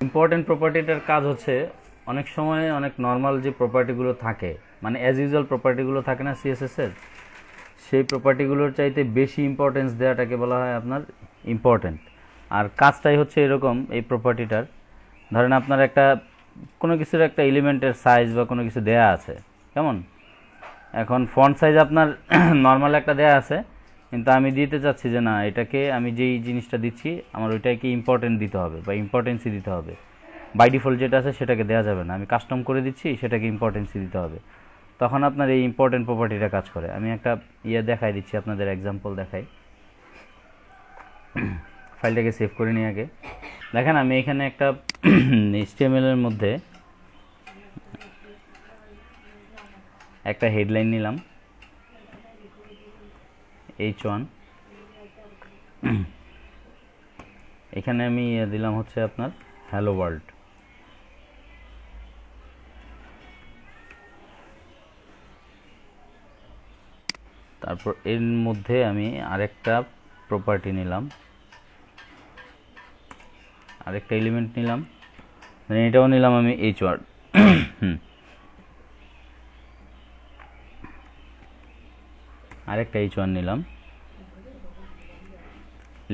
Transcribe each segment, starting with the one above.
Important প্রপার্টিটার কাজ হচ্ছে অনেক সময় অনেক নর্মাল যে প্রপার্টিগুলো থাকে, মানে অ্যাজ ইউজুয়াল প্রপার্টিগুলো থাকে না সিএসএস এর, সেই প্রপার্টিগুলোর চাইতে বেশি ইম্পর্টেন্স দেওয়াটাকে বলা হয় আপনার ইম্পর্টেন্ট। আর কাজটাই হচ্ছে এরকম, এই প্রপার্টিটার ধরেন আপনার একটা কোনো কিছুর একটা এলিমেন্টের সাইজ বা কোনো কিছু দেয়া আছে, কেমন? এখন ফন্ট সাইজ আপনার নর্মাল একটা দেয়া আছে, কিন্তু আমি দিতে চাচ্ছি যে না, এটাকে আমি যেই জিনিসটা দিচ্ছি আমার ওইটাকে ইম্পর্টেন্ট দিতে হবে বা ইম্পর্টেন্সই দিতে হবে। বাই ডিফল্ট যেটা আছে সেটাকে দেওয়া যাবে না, আমি কাস্টম করে দিচ্ছি, সেটাকে ইম্পর্টেন্সই দিতে হবে। তখন আপনার এই ইম্পর্টেন্ট প্রপার্টিটা কাজ করে। আমি একটা দেখাই দিচ্ছি, আপনাদের এক্সাম্পল দেখাই। ফাইলটাকে সেভ করে নিই আগে। দেখেন আমি এখানে একটা HTML এর মধ্যে একটা হেডলাইন নিলাম H1, এখানে আমি দিলাম হচ্ছে আপনার হ্যালো ওয়ার্ল্ড। তারপর এর মধ্যে আমি আরেকটা প্রপার্টি নিলাম, আরেকটা এলিমেন্ট নিলাম, এটাও নিলাম আমি H1 আরেকটা H1 নিলাম,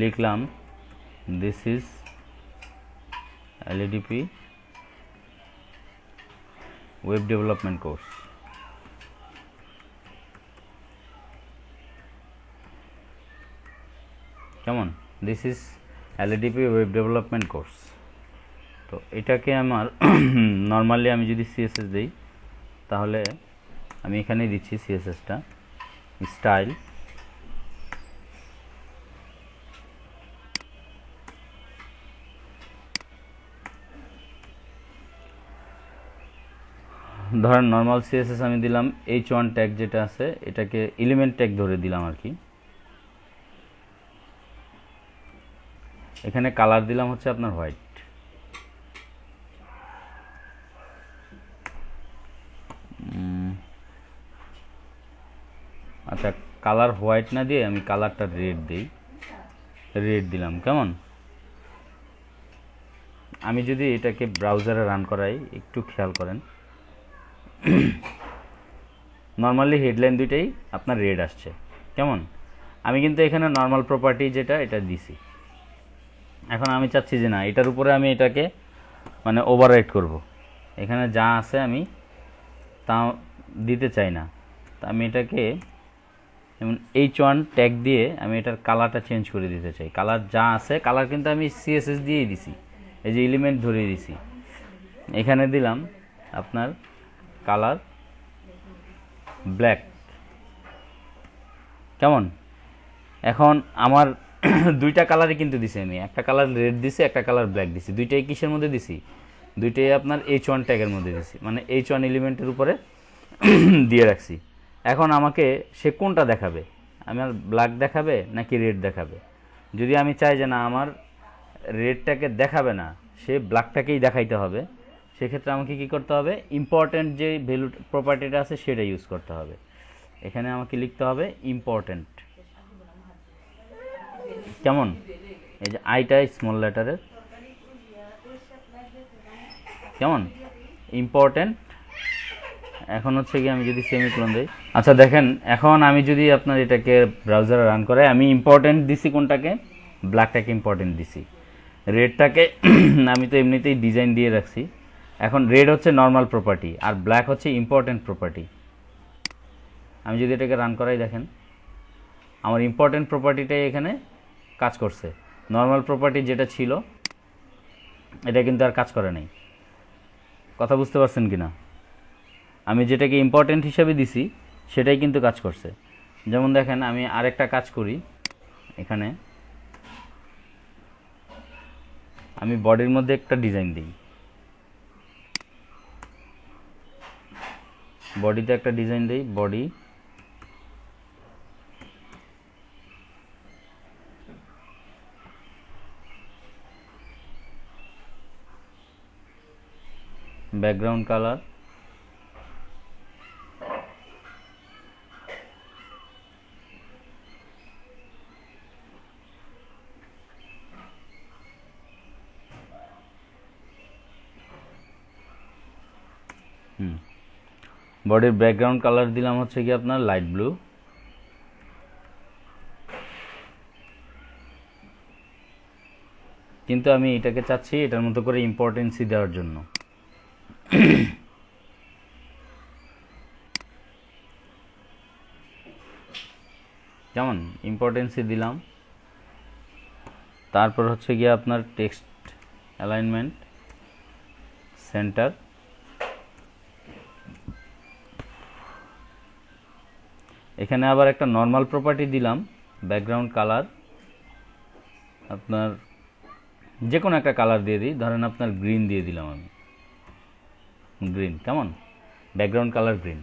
লিখলাম this is LADP web development course. কেমন? This is LADP web development course. তো এটাকে আমার নর্মালি আমি যদি সিএসএস দিই, তাহলে আমি এখানেই দিচ্ছি সিএসএসটা, স্টাইল ধরেন নর্মাল সিএসএস আমি দিলাম H1 ট্যাগ যেটা আছে এটাকে এলিমেন্ট ট্যাগ ধরে দিলাম আর কি। এখানে কালার দিলাম হচ্ছে আপনার হোয়াইট। আচ্ছা, কালার হোয়াইট না দিয়ে আমি কালারটা রেড দিই, রেড দিলাম। কেমন? আমি যদি এটাকে ব্রাউজারে রান করাই, একটু খেয়াল করেন, নর্মালি হেডলাইন দুইটাই আপনার রেড আসছে। কেমন? আমি কিন্তু এখানে নর্মাল প্রপার্টি যেটা এটা দিছি। এখন আমি চাচ্ছি যে না, এটার উপরে আমি এটাকে মানে ওভাররাইট করব, এখানে যা আছে আমি তা দিতে চাই না। তা আমি এটাকে যেমন H1 ট্যাগ দিয়ে আমি এটার কালারটা চেঞ্জ করে দিতে চাই। কালার যা আছে, কালার কিন্তু আমি সিএসএস দিয়েই দিছি, এই যে এলিমেন্ট ধরিয়ে দিছি। এখানে দিলাম আপনার কালার ব্ল্যাক। কেমন? এখন আমার দুইটা কালারই কিন্তু দিছি, আমি একটা কালার রেড দিছি, একটা কালার ব্ল্যাক দিছি। দুইটাই কিসের মধ্যে দিছি? দুইটাই আপনার H1 ট্যাগের মধ্যে দিছি, মানে H1 এলিমেন্টের উপরে দিয়ে রাখছি। এখন আমাকে সে কোনটা দেখাবে, আমার ব্ল্যাক দেখাবে নাকি রেড দেখাবে? যদি আমি চাই যে না, আমার রেডটাকে দেখাবে না, সে ব্ল্যাকটাকেই দেখাইতে হবে, সেক্ষেত্রে আমাকে কি করতে হবে? ইম্পর্টেন্ট যে ভ্যালু প্রপার্টিটা আছে সেটা ইউজ করতে হবে। এখানে আমাকে লিখতে হবে ইম্পর্টেন্ট। কেমন? এই যে আইটা স্মল লেটারের, কেমন? ইম্পর্টেন্ট। এখন হচ্ছে কি, আমি যদি সেমিকোলন দিই, আচ্ছা দেখেন, এখন আমি যদি আপনার এটাকে ব্রাউজারে রান করে, আমি ইম্পর্টেন্ট দিছি কোনটাকে? ব্ল্যাকটাকে ইম্পর্টেন্ট দিছি। রেডটাকে আমি তো এমনিতেই ডিজাইন দিয়ে রাখছি। এখন রেড হচ্ছে নর্মাল প্রপার্টি আর ব্ল্যাক হচ্ছে ইম্পর্টেন্ট প্রপার্টি। আমি যদি এটাকে রান করাই, দেখেন আমার ইম্পর্টেন্ট প্রপার্টিটাই এখানে কাজ করছে। নর্মাল প্রপার্টি যেটা ছিল এটা কিন্তু আর কাজ করে নাই। কথা বুঝতে পারছেন কি না? আমি যেটাকে ইম্পর্টেন্ট হিসাবে দিছি সেটাই কিন্তু কাজ করছে। যেমন দেখেন, আমি আরেকটা কাজ করি, এখানে আমি বডির মধ্যে একটা ডিজাইন দিই, বডিতে একটা ডিজাইন দিই, বডি ব্যাকগ্রাউন্ড কালার বডির ব্যাকগ্রাউন্ড কালার দিলাম হচ্ছে কি আপনার লাইট ব্লু। কিন্তু আমি এটাকে চাচ্ছি এটার মতো করে ইম্পর্টেন্সি দেওয়ার জন্য। কেমন ইম্পর্টেন্সি দিলাম। তারপর হচ্ছে গিয়ে আপনার টেক্সট অ্যালাইনমেন্ট, সেন্টার, এখানে আবার একটা নর্মাল প্রপার্টি দিলাম, ব্যাকগ্রাউন্ড কালার আপনার যে কোনো একটা কালার দিয়ে দিই, ধরেন আপনার গ্রিন দিয়ে দিলাম আমি, গ্রিন। কেমন ব্যাকগ্রাউন্ড কালার গ্রিন।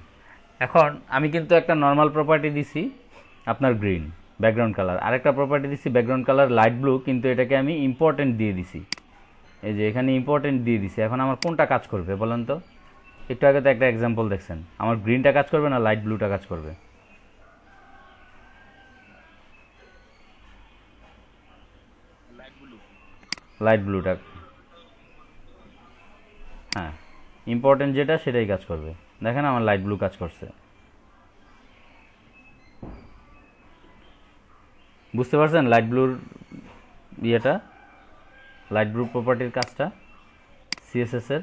এখন আমি কিন্তু একটা নর্মাল প্রপার্টি দিছি আপনার গ্রিন ব্যাকগ্রাউন্ড কালার, আরেকটা প্রপার্টি দিছি ব্যাকগ্রাউন্ড কালার লাইট ব্লু, কিন্তু এটাকে আমি ইম্পর্টেন্ট দিয়ে দিছি। এই যে এখানে ইম্পর্টেন্ট দিয়ে দিছি। এখন আমার কোনটা কাজ করবে বলেন তো? একটু আগে তো একটা এক্সাম্পল দেখছেন, আমার গ্রিনটা কাজ করবে না লাইট ব্লুটা কাজ করবে? লাইট ব্লুটা, হ্যাঁ ইম্পর্টেন্ট যেটা সেটাই কাজ করবে। দেখেন আমার লাইট ব্লু কাজ করছে, বুঝতে পারছেন লাইট ব্লুর ইয়েটা, লাইট ব্লু প্রপার্টির কাজটা সিএসএস এর।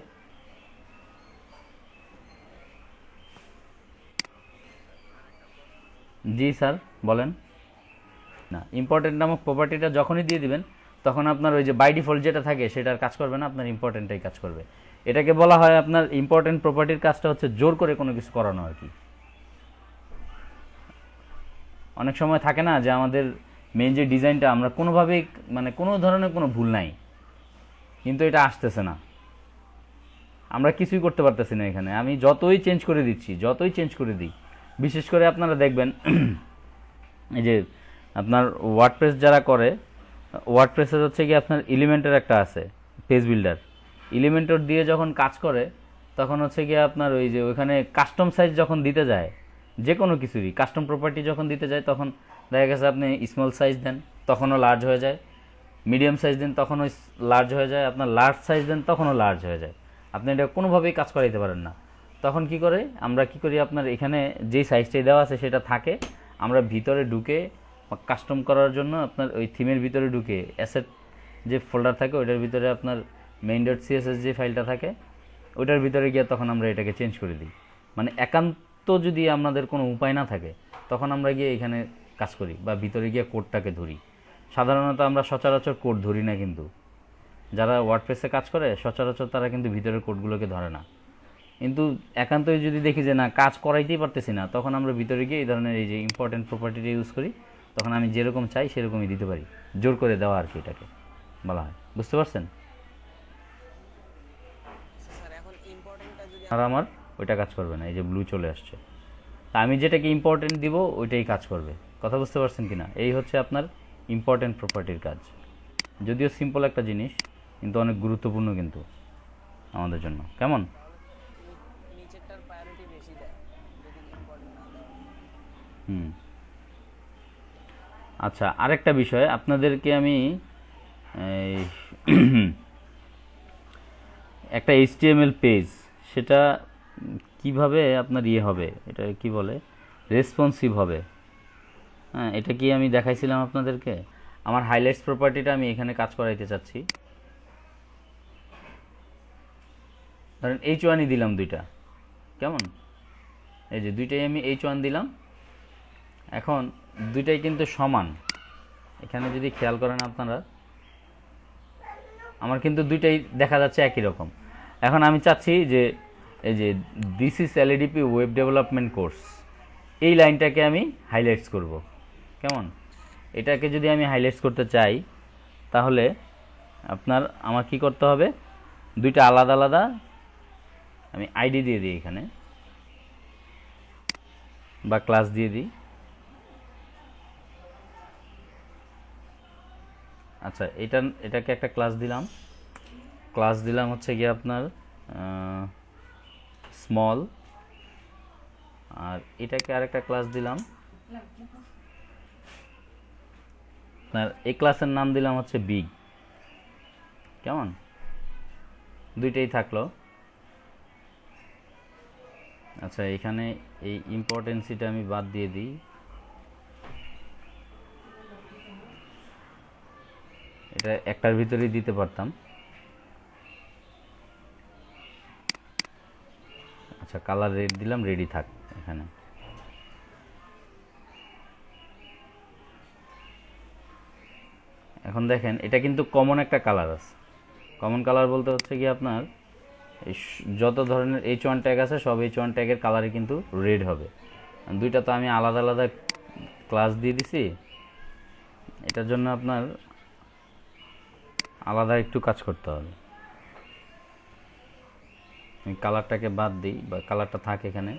জি স্যার বলেন। না, ইম্পর্টেন্ট নামক প্রপার্টিটা যখনই দিয়ে দিবেন তখন আপনার ওই যে বাই ডিফল্ট যেটা থাকে সেটার কাজ করবে না, আপনার ইম্পর্টেন্টটাই কাজ করবে। এটাকে বলা হয় আপনার ইম্পর্টেন্ট প্রপার্টির কাজটা হচ্ছে জোর করে কোনো কিছু করানো আর কি। অনেক সময় থাকে না যে আমাদের মেইন যে ডিজাইনটা আমরা কোনোভাবেই মানে কোনো ধরনের কোনো ভুল নাই, কিন্তু এটা আসতেছে না, আমরা কিছুই করতে পারতেছি না এখানে। আমি যতই চেঞ্জ করে দিচ্ছি, যতই চেঞ্জ করে দিই, বিশেষ করে আপনারা দেখবেন এই যে আপনার ওয়ার্ডপ্রেস যারা করে, ওয়ার্ডপ্রেসের হচ্ছে কি আপনার এলিমেন্টের একটা আছে পেজ বিল্ডার, এলিমেন্টর দিয়ে যখন কাজ করে তখন হচ্ছে কি আপনার ওই যে ওইখানে কাস্টম সাইজ যখন দিতে যায় যে কোনো কিছুরই কাস্টম প্রপার্টি যখন দিতে যায় তখন দেখা গেছে আপনি স্মল সাইজ দেন তখনও লার্জ হয়ে যায়, মিডিয়াম সাইজ দেন তখনও লার্জ হয়ে যায়, আপনার লার্জ সাইজ দেন তখনও লার্জ হয়ে যায়। আপনি এটা কোনোভাবেই কাজ করাইতে পারেন না। তখন কি করে আমরা কি করি, আপনার এখানে যেই সাইজটাই দেওয়া আছে সেটা থাকে, আমরা ভিতরে ঢুকে কাস্টম করার জন্য আপনার ওই থিমের ভিতরে ঢুকে অ্যাসেট যে ফোল্ডার থাকে ওইটার ভিতরে আপনার মেইন ডট সিএসএস যে ফাইলটা থাকে ওইটার ভিতরে গিয়ে তখন আমরা এটাকে চেঞ্জ করে দিই। মানে একান্ত যদি আমাদের কোনো উপায় না থাকে তখন আমরা গিয়ে এখানে কাজ করি বা ভিতরে গিয়ে কোডটাকে ধরি। সাধারণত আমরা সচরাচর কোড ধরি না, কিন্তু যারা ওয়ার্ডপ্রেসে কাজ করে সচরাচর তারা কিন্তু ভিতরের কোডগুলোকে ধরে না। কিন্তু একান্তই যদি দেখি যে না কাজ করাইতেই পারতেছি না, তখন আমরা ভিতরে গিয়ে এই ধরনের এই যে ইম্পর্টেন্ট প্রপার্টিটা ইউজ করি, তখন আমি যেরকম চাই সেরকমই দিতে পারি, জোর করে দেওয়া আর কি এটাকে বলা হয়। বুঝতে পারছেন? আর আমার ওইটা কাজ করবে না, এই যে ব্লু চলে আসছে, তা আমি যেটাকে ইম্পর্টেন্ট দিব ওইটাই কাজ করবে। কথা বুঝতে পারছেন কিনা? এই হচ্ছে আপনার ইম্পর্টেন্ট প্রপার্টির কাজ। যদিও সিম্পল একটা জিনিস কিন্তু অনেক গুরুত্বপূর্ণ কিন্তু আমাদের জন্য। কেমন? হুম, আচ্ছা আরেকটা বিষয় আপনাদেরকে আমি এই একটা এইচটিএমএল পেজ সেটা কিভাবে আপনার ইয়ে হবে, এটা কি বলে রেসপন্সিভ হবে, হ্যাঁ এটা কি আমি দেখাইছিলাম আপনাদেরকে। আমার হাইলাইটস প্রপার্টিটা আমি এখানে কাজ করাইতে চাচ্ছি, ধরেন H1ই দিলাম দুইটা। কেমন? এই যে দুইটাই আমি H1 দিলাম। এখন দুইটাই কিন্তু সমান, এখানে যদি খেয়াল করেন আপনারা আমার কিন্তু দুইটাই দেখা যাচ্ছে একই রকম। এখন আমি চাচ্ছি যে এই যে this is এলইডিপি web development course, এই লাইনটাকে আমি হাইলাইটস করব। কেমন? এটাকে যদি আমি হাইলাইটস করতে চাই তাহলে আপনার আমার কি করতে হবে, দুইটা আলাদা আলাদা আমি আইডি দিয়ে দিই এখানে বা ক্লাস দিয়ে দিই। আচ্ছা এটাকে একটা ক্লাস দিলাম হচ্ছে গিয়ে আপনার স্মল, আর এটাকে আরেকটা ক্লাস দিলাম আপনার এই ক্লাসের নাম দিলাম হচ্ছে বিগ। কেমন? দুইটাই থাকলো। আচ্ছা, এখানে এই ইম্পর্টেন্সিটা আমি বাদ দিয়ে দিই। এটা একটার ভিতরেই দিতে পারতাম। আচ্ছা, কালার রেড দিলাম, রেডি থাক এখানে। এখন দেখেন এটা কিন্তু কমন একটা কালার আছে। কমন কালার বলতে হচ্ছে কি আপনার এই যত ধরনের H1 ট্যাগ আছে সব H1 ট্যাগের কালারই কিন্তু রেড হবে। দুইটা তো আমি আলাদা আলাদা ক্লাস দিয়ে দিছি, এটার জন্য আপনার আলাদা একটু কাজ করতে হবে। আমি কালারটাকে বাদ দিই, বা কালারটা থাকে এখানে।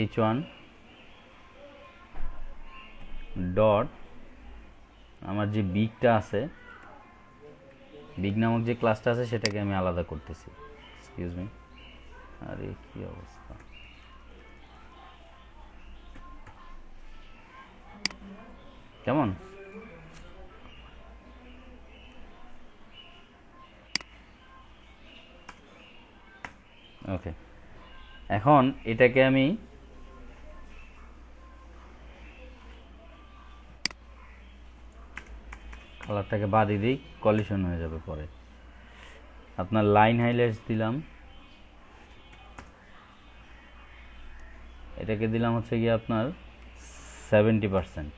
H1 ডট আমার যে বিগটা আছে, বিগ নামক যে ক্লাসটা আছে সেটাকে আমি আলাদা করতেছি। এক্সকিউজ মি, আরে কি অবস্থা! কেমন? ওকে, এখন এটাকে আমি কালারটাকে বাদই দিই, কলিশন হয়ে যাবে পরে। আপনার লাইন হাইলাইটস দিলাম, এটাকে দিলাম হচ্ছে গিয়ে আপনার 70%।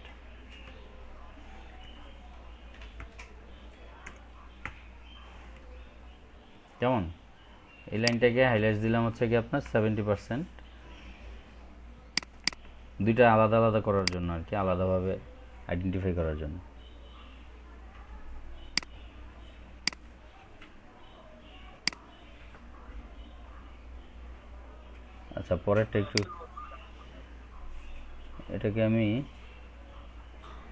কেমন? এই লাইনটাকে হাইলাইটস দিলাম হচ্ছে গিয়ে আপনার 70%। দুইটা আলাদা আলাদা করার জন্য আর কি, আলাদাভাবে আইডেন্টিফাই করার জন্য। আচ্ছা, পরেরটা একটু, এটাকে আমি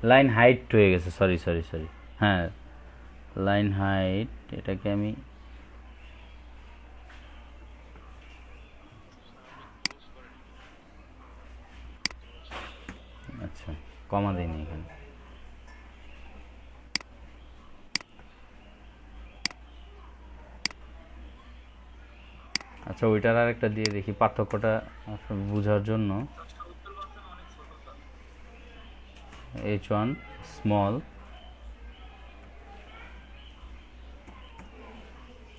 লাইন হাইট হয়ে গেছে, সরি সরি সরি, হ্যাঁ লাইন হাইট, এটাকে আমি আচ্ছা কমা দিইনি এখানে। আচ্ছা, ওইটার আর একটা দিয়ে দেখি পার্থক্যটা বোঝার জন্য। H1 স্মল,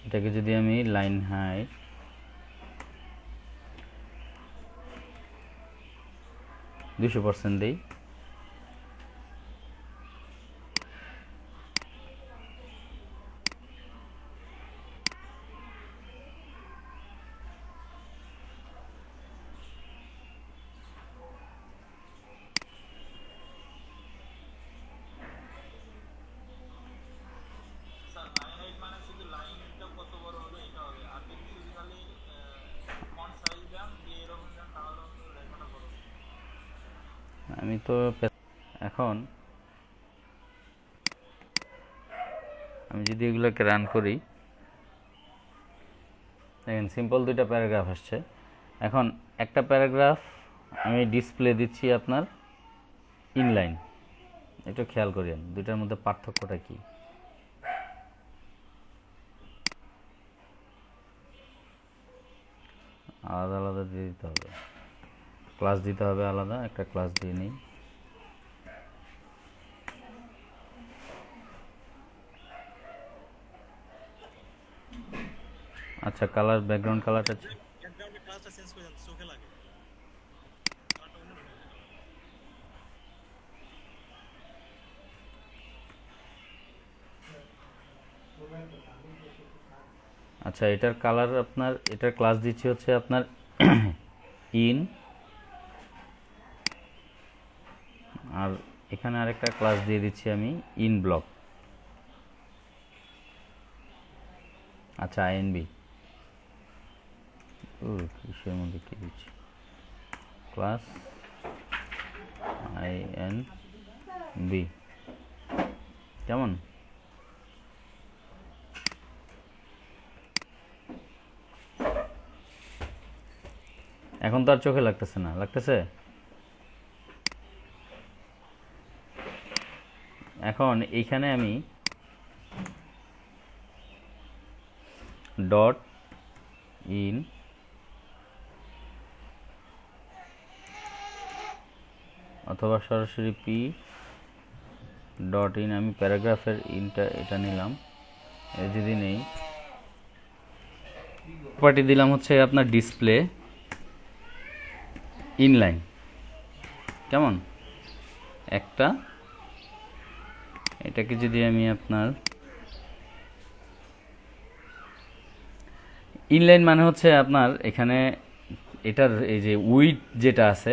এটাকে যদি আমি লাইন হাইট 200% দিই, আমি তো এখন আমি যদি এগুলোকে রান করি, দেখেন সিম্পল দুইটা প্যারাগ্রাফ আসছে। এখন একটা প্যারাগ্রাফ আমি ডিসপ্লে দিচ্ছি আপনার ইনলাইন, একটু খেয়াল করেন দুইটার মধ্যে পার্থক্যটা কি। আলাদা আলাদা দিয়ে দিতে হবে, ক্লাস দিতে হবে আলাদা, একটা ক্লাস দিয়ে নিই। আচ্ছা, কালার ব্যাকগ্রাউন্ড কালারটা আচ্ছা, এটার কালার আপনার, এটার ক্লাস দিচ্ছি হচ্ছে আপনার ইন, আর এখানে আরেকটা ক্লাস দিয়ে দিচ্ছি আমি ইন ব্লক। আচ্ছা, আইএনবি, কিসের মধ্যে কি দিচ্ছি, ক্লাস আইএনবি, কেমন? এখন তো আর চোখে লাগতেছে না, লাগতেছে? এখন এইখানে আমি ডট ইন অথবা সরাসরি পি ডট ইন, আমি প্যারাগ্রাফের ইনটা এটা নিলাম, যদি নেই প্রপার্টি দিলাম হচ্ছে আপনার ডিসপ্লে ইনলাইন, কেমন একটা, এটাকে যদি আমি আপনার ইনলাইন মানে হচ্ছে আপনার এখানে এটার এই যে উইড যেটা আছে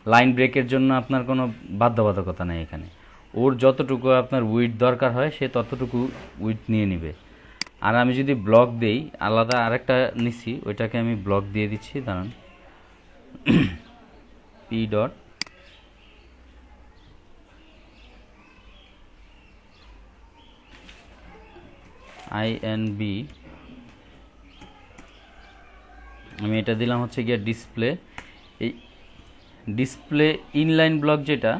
লাইন ব্রেকের জন্য আপনার কোনো বাধ্যবাধকতা নেই এখানে, ওর যতটুকু আপনার উইড দরকার হয় সে ততটুকু উইড নিয়ে নিবে। আর আমি যদি ব্লক দেই, আলাদা আরেকটা নিচ্ছি, ওইটাকে আমি ব্লক দিয়ে দিচ্ছি, দাঁড়ান, পি ডট INB, আমি এটা দিলাম হচ্ছে গিয়ে ডিসপ্লে। এই ডিসপ্লে ইনলাইন ব্লক যেটা,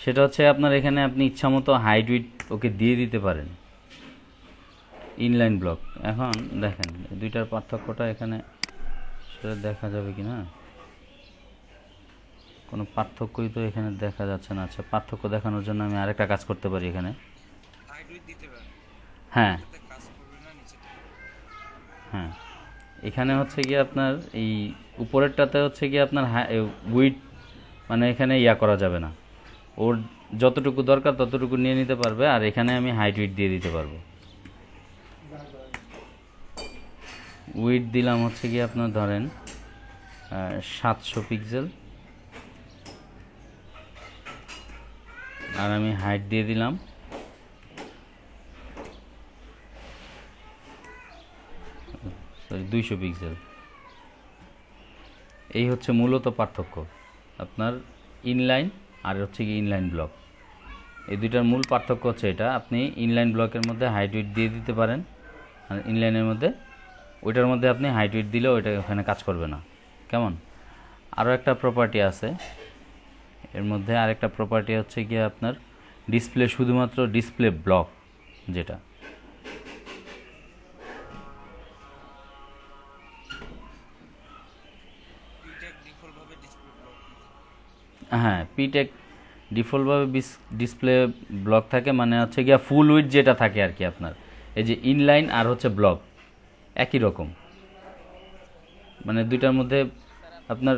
সেটা হচ্ছে আপনার এখানে আপনি ইচ্ছা মতো হাইট উইড ওকে দিয়ে দিতে পারেন, ইনলাইন ব্লক। এখন দেখেন দুইটার পার্থক্যটা এখানে সেটা দেখা যাবে কি না, কোনো পার্থক্যই তো এখানে দেখা যাচ্ছে না। আচ্ছা, পার্থক্য দেখানোর জন্য আমি আরেকটা কাজ করতে পারি এখানে, হ্যাঁ হ্যাঁ, এখানে হচ্ছে গিয়ে আপনার এই উপরেরটাতে হচ্ছে গিয়ে আপনার উইড মানে এখানে ইয়া করা যাবে না, ওর যতটুকু দরকার ততটুকু নিয়ে নিতে পারবে, আর এখানে আমি হাইট উইড দিয়ে দিতে পারবো। উইড দিলাম হচ্ছে গিয়ে আপনার ধরেন 700 পিক্সেল, আর আমি হাইট দিয়ে দিলাম 200 পিক্সেল। এই হচ্ছে মূলত পার্থক্য আপনার ইনলাইন আর হচ্ছে কি ইনলাইন ব্লক, এই দুইটার মূল পার্থক্য হচ্ছে এটা। আপনি ইনলাইন ব্লকের মধ্যে হাইট উইড দিয়ে দিতে পারেন, আর ইনলাইনের মধ্যে ওইটার মধ্যে আপনি হাইট উইড দিলেও ওইটা ওখানে কাজ করবে না, কেমন। আরও একটা প্রপার্টি আছে এর মধ্যে, আরেকটা প্রপার্টি হচ্ছে গিয়ে আপনার ডিসপ্লে, শুধুমাত্র ডিসপ্লে ব্লক যেটা, হ্যাঁ পিটেক ডিফল্টভাবে ডিসপ্লে ব্লক থাকে, মানে হচ্ছে গিয়া ফুল উইড যেটা থাকে আর কি আপনার, এই যে ইনলাইন আর হচ্ছে ব্লক একই রকম, মানে দুইটার মধ্যে আপনার